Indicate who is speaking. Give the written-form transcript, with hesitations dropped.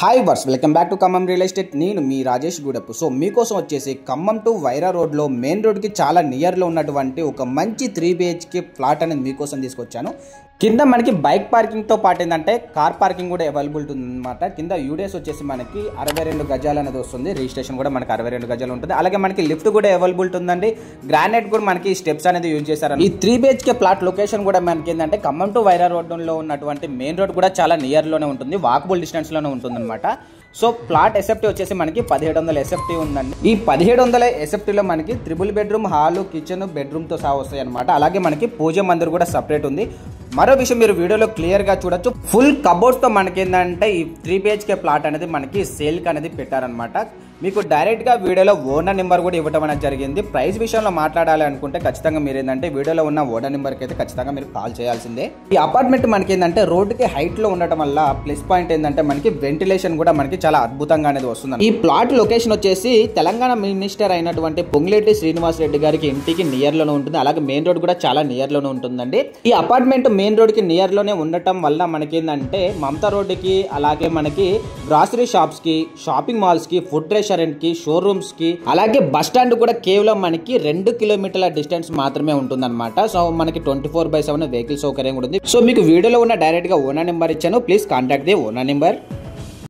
Speaker 1: Hi viewers welcome back to Khammam real estate. నేను మీ Rajesh గూడెప్పు. So మీకోసం వచ్చేసి ఖమ్మం టు వైరా రోడ్లో మెయిన్ రోడ్కి చాలా నియర్లో ఉన్నటువంటి ఒక మంచి 3 BHK ఫ్లాట్ అనేది మీకోసం తీసుకొచ్చాను. కింద మనకి బైక్ పార్కింగ్తో పాటు ఏంటంటే కార్ పార్కింగ్ కూడా అవైలబుల్ ఉందన్నమాట. కింద యూడిఎస్ వచ్చేసి మనకి 62 గజాలు అనేది వస్తుంది. రిజిస్ట్రేషన్ కూడా మనకి 62 గజాలు ఉంటుంది. అలాగే మనకి లిఫ్ట్ కూడా అవైలబుల్ ఉందండి. గ్రానైట్ కూడా మనకి స్టెప్స్ అనేది యూజ్ చేశారు. ఈ 3 BHK ఫ్లాట్ లొకేషన్ కూడా మనకి ఏంటంటే ఖమ్మం టు వైరా రోడ్లో ఉన్నటువంటి మెయిన్ రోడ్ కూడా చాలా నియర్లోనే ఉంటుంది, వాకబుల్ డిస్టెన్స్లోనే ఉంటుంది అనమాట. సో ప్లాట్ ఎస్ఎఫ్టీ వచ్చేసి మనకి 1700 ఎస్ఎఫ్టీ ఉందండి. ఈ 1700 ఎస్ఎఫ్టీలో మనకి 3 బెడ్రూమ్, హాలు, కిచెన్, బెడ్రూమ్తో సహా వస్తాయి అనమాట. అలాగే మనకి పూజ మందిర్ కూడా సపరేట్ ఉంది. మరో విషయం మీరు వీడియోలో క్లియర్గా చూడొచ్చు, ఫుల్ కబోర్డ్స్తో మనకి ఏంటంటే ఈ 3 BHK ప్లాట్ అనేది మనకి సేల్కి అనేది పెట్టారనమాట. మీకు డైరెక్ట్గా వీడియోలో ఓనర్ నెంబర్ కూడా ఇవ్వడం అనేది జరిగింది. ప్రైస్ విషయంలో మాట్లాడాలి అనుకుంటే ఖచ్చితంగా మీరు ఏంటంటే వీడియోలో ఉన్న ఓనర్ నెంబర్కి అయితే ఖచ్చితంగా మీరు కాల్ చేయాల్సిందే. ఈ అపార్ట్మెంట్ మనకి ఏంటంటే రోడ్డుకి హైట్లో ఉండటం వల్ల ప్లస్ పాయింట్ ఏంటంటే మనకి వెంటిలేషన్ కూడా మనకి చాలా అద్భుతంగా అనేది వస్తుంది. ఈ ప్లాట్ లొకేషన్ వచ్చేసి తెలంగాణ మినిస్టర్ అయినటువంటి పొంగులేటి శ్రీనివాస్ రెడ్డి గారికి ఇంటికి నియర్లోనే ఉంటుంది. అలాగే మెయిన్ రోడ్ కూడా చాలా నియర్లోనే ఉంటుందండి. ఈ అపార్ట్మెంట్ మెయిన్ రోడ్కి నియర్లోనే ఉండటం వల్ల మనకి ఏంటంటే మమతా రోడ్డుకి, అలాగే మనకి గ్రాసరీ షాప్స్కి, షాపింగ్ మాల్స్కి, ఫుడ్ రెస్టారెంట్కి, షోరూమ్స్కి, అలాగే బస్ స్టాండ్ కూడా కేవలం మనకి 2 కిలోమీటర్ల డిస్టెన్స్ మాత్రమే ఉంటుందన్నమాట. సో మనకి 24/7 వెహికల్ సౌకర్యం కూడా ఉంది. సో మీకు వీడియోలో ఉన్న డైరెక్ట్గా ఓనర్ నెంబర్ ఇచ్చాను. Please contact the owner number.